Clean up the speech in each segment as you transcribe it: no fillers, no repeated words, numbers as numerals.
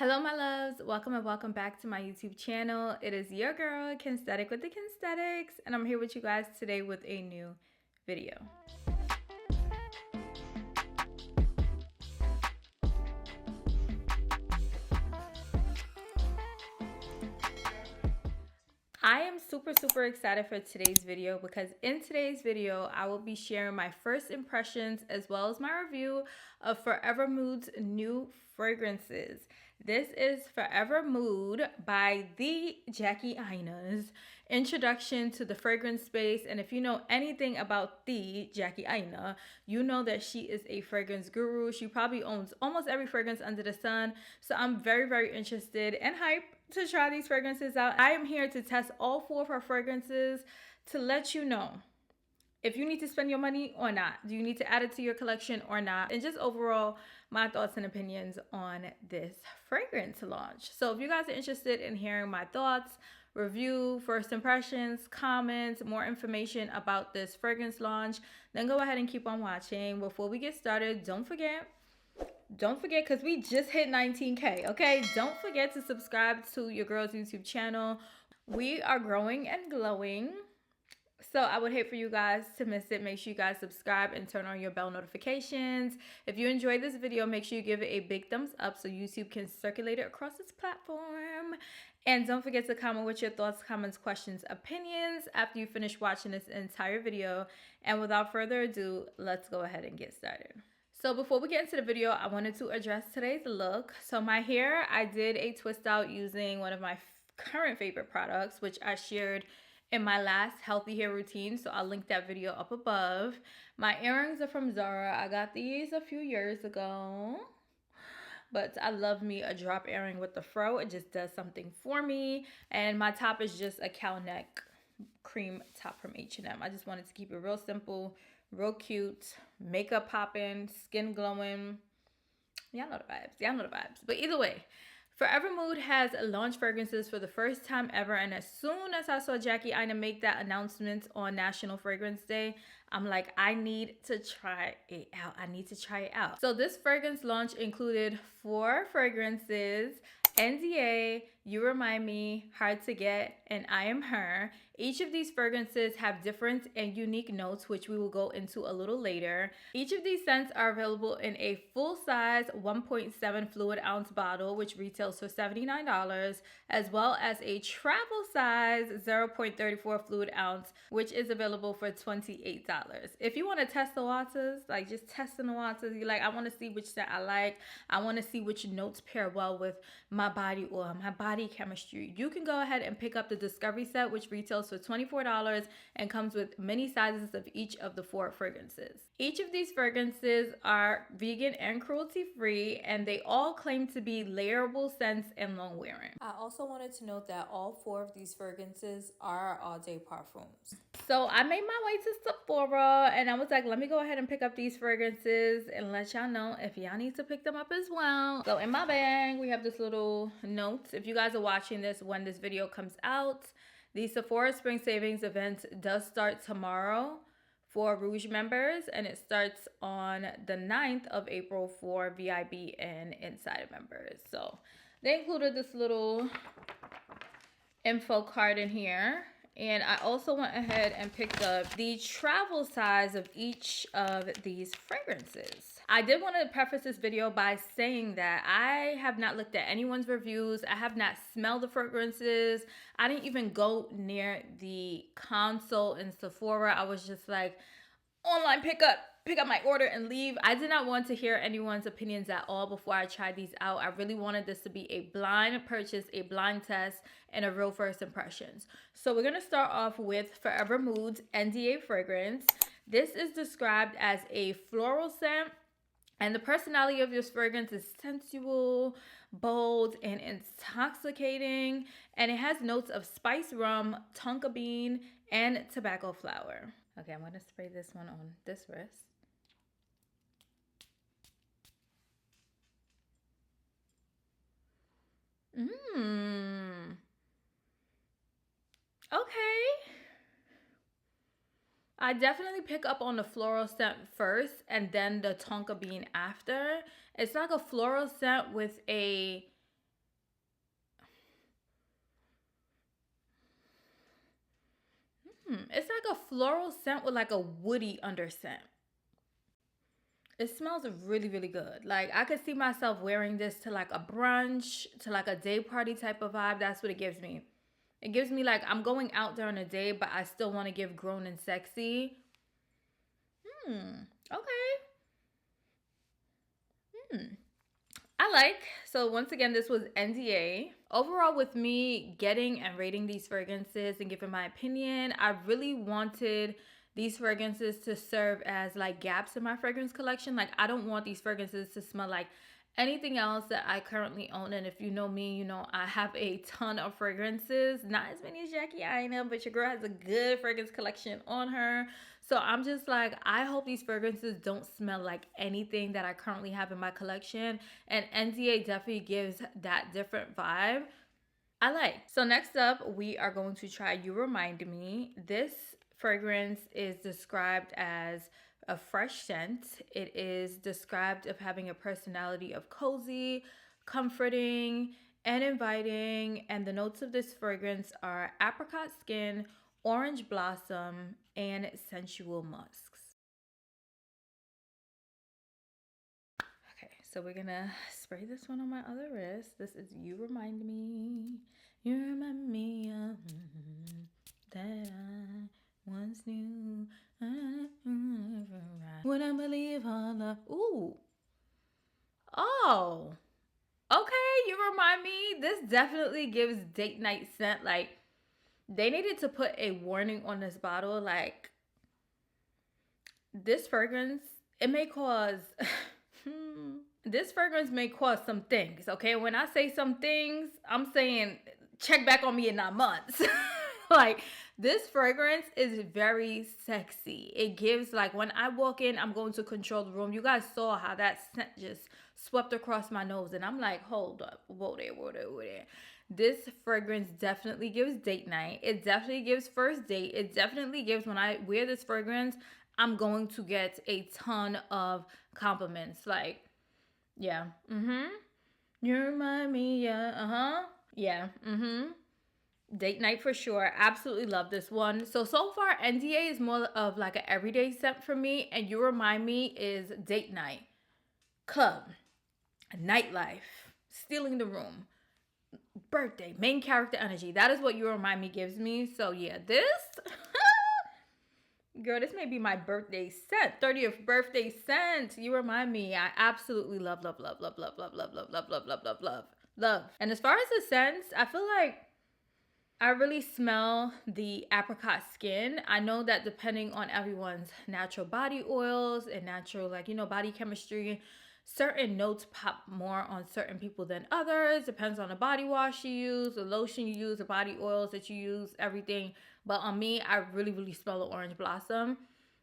Hello my loves, welcome and welcome back to my YouTube channel. It is your girl Kensthetic with the Kensthetics, and I'm here with you guys today with a new video. I am super excited for today's video because in today's video I will be sharing my first impressions as well as my review of Forvr Mood's new fragrances. This is Forvr Mood by the Jackie Aina's introduction to the fragrance space. And if you know anything about the Jackie Aina, you know that she is a fragrance guru. She probably owns almost every fragrance under the sun. So I'm very interested and hyped to try these fragrances out. I am here to test all 4 of her fragrances to let you know if you need to spend your money or not. Do you need to add it to your collection or not? And just overall, my thoughts and opinions on this fragrance launch. So if you guys are interested in hearing my thoughts, review, first impressions, comments, more information about this fragrance launch, then go ahead and keep on watching. Before we get started, don't forget, because we just hit 19K, okay? Don't forget to subscribe to your girl's YouTube channel. We are growing and glowing. So I would hate for you guys to miss it. Make sure you guys subscribe and turn on your bell notifications. If you enjoyed this video, make sure you give it a big thumbs up so YouTube can circulate it across its platform. And don't forget to comment with your thoughts, comments, questions, opinions after you finish watching this entire video. And without further ado, let's go ahead and get started. So before we get into the video, I wanted to address today's look. So my hair, I did a twist out using one of my current favorite products, which I shared in my last healthy hair routine, so I'll link that video up above. My earrings are from Zara. I got these a few years ago, but I love me a drop earring with the fro. It just does something for me. And my top is just a cow neck cream top from H&M. I just wanted to keep it real simple, real cute, makeup popping, skin glowing. Y'all know the vibes. But either way, Forvr Mood has launched fragrances for the first time ever, and as soon as I saw Jackie Aina make that announcement on National Fragrance Day, I'm like, I need to try it out. So this fragrance launch included 4 fragrances: NDA, You Remind Me, Hard to Get, and I Am Her. Each of these fragrances have different and unique notes, which we will go into a little later. Each of these scents are available in a full-size 1.7 fluid ounce bottle, which retails for $79, as well as a travel size 0.34 fluid ounce, which is available for $28. If you want to test the waters, like just testing the waters, you're like, I want to see which scent I like. I want to see which notes pair well with my body oil, my body chemistry. You can go ahead and pick up the Discovery set, which retails for $24 and comes with many sizes of each of the 4 fragrances. Each of these fragrances are vegan and cruelty free, and they all claim to be layerable scents and long wearing. I also wanted to note that all 4 of these fragrances are all day parfums. So I made my way to Sephora and I was like, let me go ahead and pick up these fragrances and let y'all know if y'all need to pick them up as well. So in my bag, we have this little note. If you guys are watching this when this video comes out, the Sephora Spring Savings event does start tomorrow for Rouge members, and it starts on the 9th of April for VIB and Insider members. So they included this little info card in here. And I also went ahead and picked up the travel size of each of these fragrances. I did want to preface this video by saying that I have not looked at anyone's reviews. I have not smelled the fragrances. I didn't even go near the console in Sephora. I was just like, online pick up my order and leave. I did not want to hear anyone's opinions at all before I tried these out. I really wanted this to be a blind purchase, a blind test, and a real first impressions. So we're gonna start off with Forvr Mood's NDA fragrance. This is described as a floral scent, and the personality of this fragrance is sensual, bold, and intoxicating, and it has notes of spice rum, tonka bean, and tobacco flower. Okay, I'm gonna spray this one on this wrist. Okay. I definitely pick up on the floral scent first and then the tonka bean after. It's like a floral scent with a floral scent with like a woody underscent. It smells really, really good. Like, I could see myself wearing this to like a brunch, to like a day party type of vibe. That's what it gives me. It gives me like I'm going out during the day, but I still want to give grown and sexy. Okay. I like. So once again, this was NDA. Overall, with me getting and rating these fragrances and giving my opinion, I really wanted these fragrances to serve as like gaps in my fragrance collection. Like, I don't want these fragrances to smell like anything else that I currently own. And if you know me, you know I have a ton of fragrances. Not as many as Jackie Aina, but your girl has a good fragrance collection on her. So I'm just like, I hope these fragrances don't smell like anything that I currently have in my collection. And NDA definitely gives that different vibe. I like. So next up, we are going to try You Remind Me. This fragrance is described as a fresh scent. It is described of having a personality of cozy, comforting, and inviting. And the notes of this fragrance are apricot skin, orange blossom, and sensual musks. Okay, so we're gonna spray this one on my other wrist. This is You Remind Me. You remind me of that I once knew. When I believe all the. Ooh. Oh. Okay, you remind me. This definitely gives date night scent. Like, they needed to put a warning on this bottle. Like, this fragrance, it may cause. This fragrance may cause some things. Okay, when I say some things, I'm saying check back on me in 9 months. Like, this fragrance is very sexy. It gives, like, when I walk in, I'm going to control the room. You guys saw how that scent just swept across my nose, and I'm like, hold up, whoa there. This fragrance definitely gives date night. It definitely gives first date. It definitely gives, when I wear this fragrance, I'm going to get a ton of compliments. Like, yeah, you remind me, yeah, yeah, date night for sure. Absolutely love this one. So far, NDA is more of like an everyday scent for me, and You Remind Me is date night, club, nightlife, stealing the room, birthday, main character energy. That is what You Remind Me gives me. So yeah, this, girl, this may be my birthday scent, 30th birthday scent. You Remind Me. I absolutely love. And as far as the scents, I feel like I really smell the apricot skin. I know that depending on everyone's natural body oils and natural, like, you know, body chemistry, certain notes pop more on certain people than others. Depends on the body wash you use, the lotion you use, the body oils that you use, everything. But on me, I really smell the orange blossom.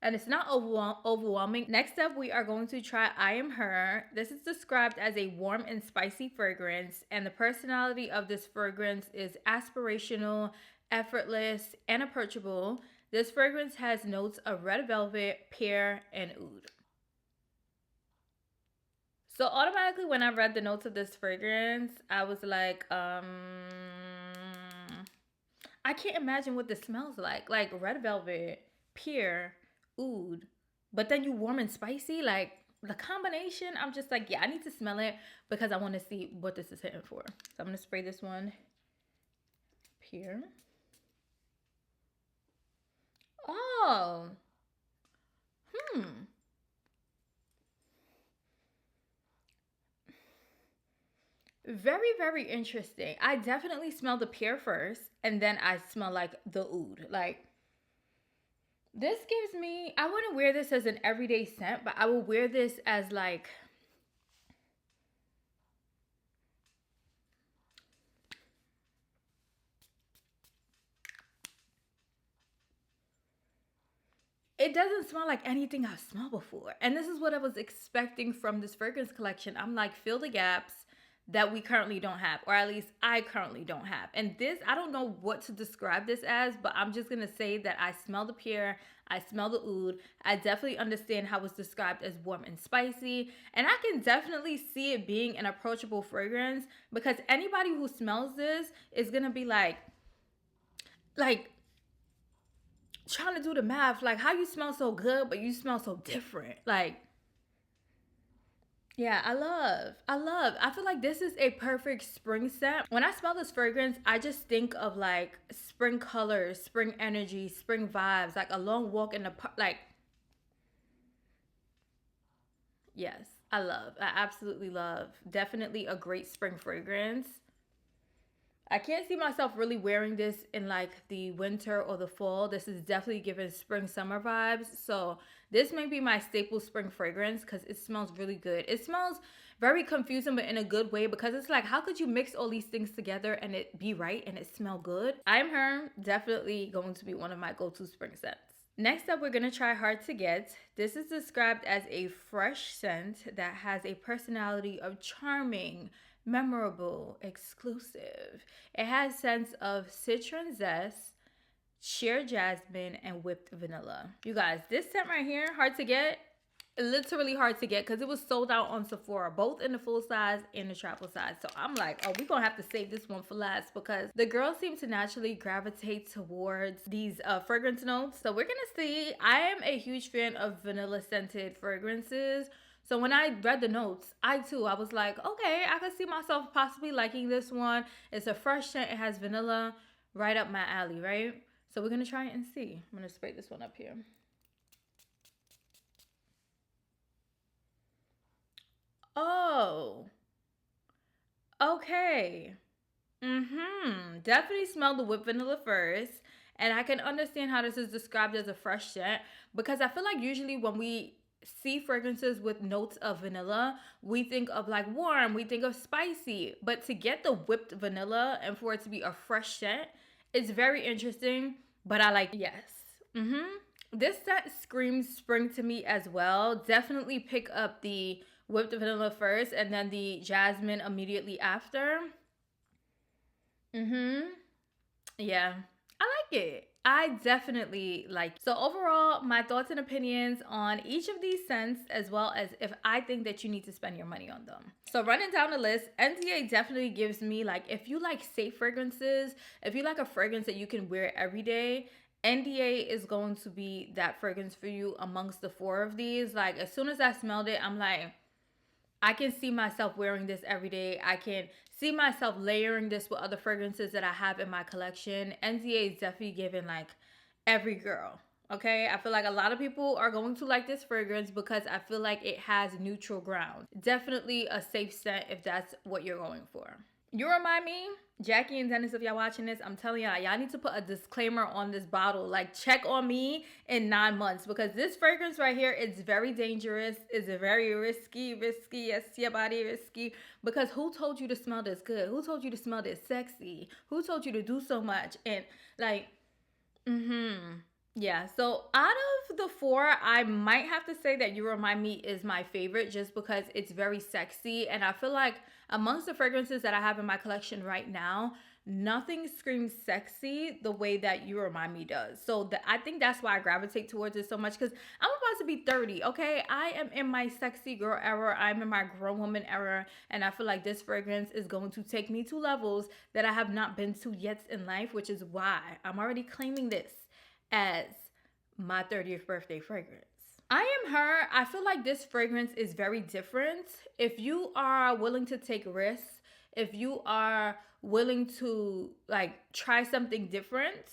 And it's not overwhelming. Next up, we are going to try I Am Her. This is described as a warm and spicy fragrance, and the personality of this fragrance is aspirational, effortless, and approachable. This fragrance has notes of red velvet, pear, and oud. So automatically when I read the notes of this fragrance, I was like, I can't imagine what this smells like. Like red velvet, pear, oud, but then you warm and spicy. Like the combination, I'm just like, yeah, I need to smell it because I want to see what this is hitting for. So I'm gonna spray this one. Pear. Oh. Very interesting. I definitely smell the pear first, and then I smell like the oud. Like, this gives me, I wouldn't wear this as an everyday scent, but I will wear this as like, it doesn't smell like anything I've smelled before. And this is what I was expecting from this fragrance collection. I'm like, fill the gaps that we currently don't have, or at least I currently don't have. And this, I don't know what to describe this as, but I'm just gonna say that I smell the pear, I smell the oud. I definitely understand how it's described as warm and spicy, and I can definitely see it being an approachable fragrance because anybody who smells this is gonna be like trying to do the math. Like, how you smell so good, but you smell so different. Like, yeah, I feel like this is a perfect spring scent. When I smell this fragrance, I just think of like spring colors, spring energy, spring vibes, like a long walk in the park. Like, yes, I absolutely love. Definitely a great spring fragrance. I can't see myself really wearing this in like the winter or the fall. This is definitely giving spring summer vibes. So this may be my staple spring fragrance because it smells really good. It smells very confusing, but in a good way, because it's like, how could you mix all these things together and it be right and it smell good? I'm Her, definitely going to be one of my go-to spring scents. Next up, we're going to try Hard to Get. This is described as a fresh scent that has a personality of charming, memorable, exclusive. It has scents of citron zest, sheer jasmine, and whipped vanilla. You guys, this scent right here, Hard to Get, literally hard to get because it was sold out on Sephora, both in the full size and the travel size. So I'm like, oh, we're gonna have to save this one for last because the girls seem to naturally gravitate towards these fragrance notes. So we're gonna see. I am a huge fan of vanilla scented fragrances. So when I read the notes, I was like, okay, I could see myself possibly liking this one. It's a fresh scent. It has vanilla, right up my alley, right? So we're gonna try it and see. I'm gonna spray this one up here. Oh, okay. Definitely smell the whipped vanilla first. And I can understand how this is described as a fresh scent because I feel like usually when we see fragrances with notes of vanilla, we think of like warm, we think of spicy. But to get the whipped vanilla and for it to be a fresh scent, it's very interesting. But I like, yes. This scent screams spring to me as well. Definitely pick up the whipped vanilla first and then the jasmine immediately after. Yeah, I like it. I definitely like it. So overall, my thoughts and opinions on each of these scents, as well as if I think that you need to spend your money on them. So running down the list, NTA definitely gives me like, if you like safe fragrances, if you like a fragrance that you can wear every day, NDA is going to be that fragrance for you amongst the four of these. Like, as soon as I smelled it, I'm like, I can see myself wearing this every day. I can see myself layering this with other fragrances that I have in my collection. NZA is definitely giving like every girl. Okay, I feel like a lot of people are going to like this fragrance because I feel like it has neutral ground. Definitely a safe scent if that's what you're going for. You remind me, Jackie and Dennis, if y'all watching this, I'm telling y'all need to put a disclaimer on this bottle. Like, check on me in 9 months because this fragrance right here is very dangerous. It's very risky. Yes, your body risky. Because who told you to smell this good? Who told you to smell this sexy? Who told you to do so much? And like, yeah, so out of the four, I might have to say that You Remind Me is my favorite just because it's very sexy. And I feel like amongst the fragrances that I have in my collection right now, nothing screams sexy the way that You Remind Me does. So I think that's why I gravitate towards it so much because I'm about to be 30, okay? I am in my sexy girl era. I'm in my grown woman era. And I feel like this fragrance is going to take me to levels that I have not been to yet in life, which is why I'm already claiming this as my 30th birthday fragrance. I Am Her, I feel like this fragrance is very different. If you are willing to take risks, if you are willing to like try something different,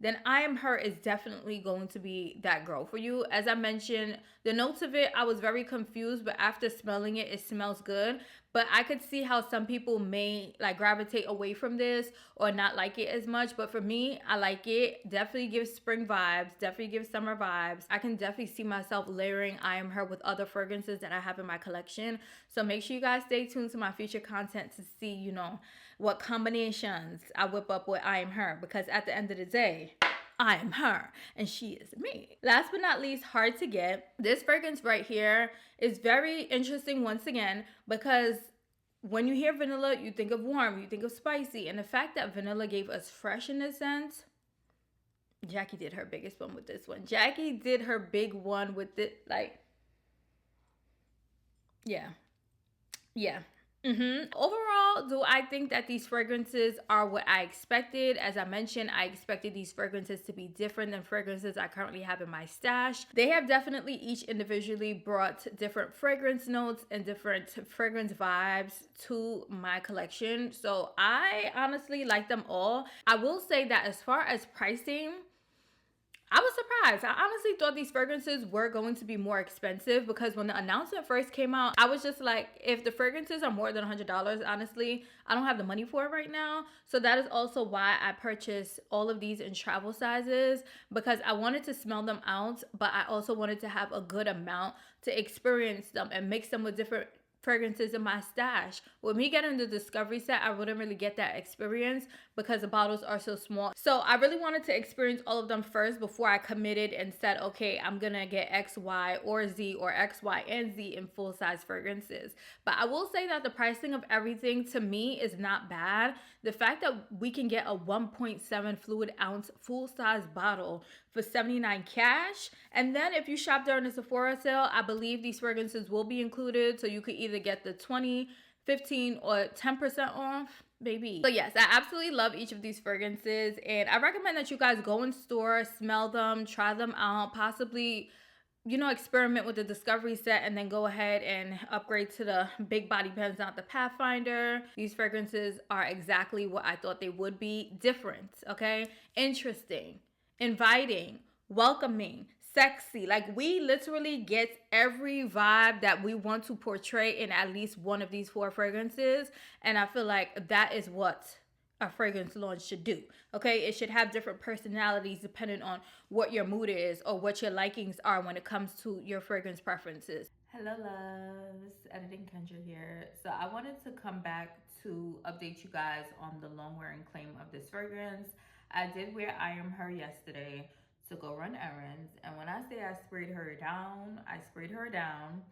then I Am Her is definitely going to be that girl for you. As I mentioned, the notes of it, I was very confused, but after smelling it, it smells good. But I could see how some people may like gravitate away from this or not like it as much. But for me, I like it. Definitely gives spring vibes, definitely gives summer vibes. I can definitely see myself layering I Am Her with other fragrances that I have in my collection. So make sure you guys stay tuned to my future content to see, you know, what combinations I whip up with I Am Her. Because at the end of the day, I am her and she is me. Last but not least, Hard to Get. This fragrance right here is very interesting once again because when you hear vanilla, you think of warm, you think of spicy. And the fact that vanilla gave us fresh in a sense, Jackie did her biggest one with this one. Jackie did her big one with it. Like, yeah. Overall, do I think that these fragrances are what I expected? As I mentioned, I expected these fragrances to be different than fragrances I currently have in my stash. They have definitely each individually brought different fragrance notes and different fragrance vibes to my collection. So I honestly like them all. I will say that as far as pricing, I was surprised. I honestly thought these fragrances were going to be more expensive because when the announcement first came out, I was just like, if the fragrances are more than $100, honestly, I don't have the money for it right now. So that is also why I purchased all of these in travel sizes, because I wanted to smell them out, but I also wanted to have a good amount to experience them and mix them with different fragrances in my stash. With me getting the Discovery set, I wouldn't really get that experience because the bottles are so small. So I really wanted to experience all of them first before I committed and said, okay, I'm gonna get X, Y, or Z, or X, Y, and Z in full size fragrances. But I will say that the pricing of everything to me is not bad. The fact that we can get a 1.7 fluid ounce full size bottle for $79 cash, and then if you shop during the Sephora sale, I believe these fragrances will be included, so you could either get the 20, 15, or 10% off, baby. So yes, I absolutely love each of these fragrances, and I recommend that you guys go in store, smell them, try them out, possibly, you know, experiment with the Discovery set, and then go ahead and upgrade to the big body pens, not the Pathfinder. These fragrances are exactly what I thought they would be. Different, okay? Interesting, inviting, welcoming, sexy. Like, we literally get every vibe that we want to portray in at least one of these 4 fragrances. And I feel like that is what a fragrance launch should do. Okay, it should have different personalities depending on what your mood is or what your likings are when it comes to your fragrance preferences. Hello loves, editing Kendra here. So I wanted to come back to update you guys on the long wearing claim of this fragrance. I did wear I Am Her yesterday to go run errands, and when I say I sprayed her down, I sprayed her down.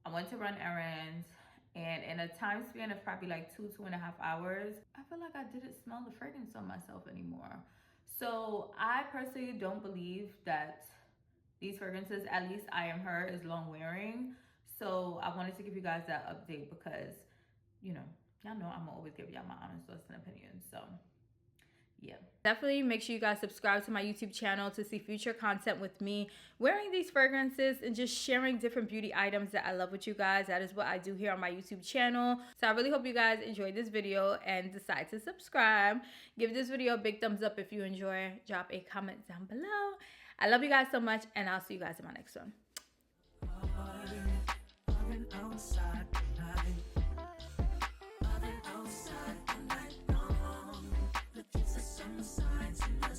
I went to run errands, and in a time span of probably like 2.5 hours, I feel like I didn't smell the fragrance on myself anymore. So I personally don't believe that these fragrances, at least I Am Her, is long wearing. So I wanted to give you guys that update because, you know, y'all know I'm gonna always give y'all my honest thoughts and opinions. So yeah, definitely make sure you guys subscribe to my YouTube channel to see future content with me wearing these fragrances and just sharing different beauty items that I love with you guys. That is what I do here on my YouTube channel. So I really hope you guys enjoyed this video and decide to subscribe. Give this video a big thumbs up if you enjoy. Drop a comment down below. I love you guys so much, and I'll see you guys in my next one. Signs in the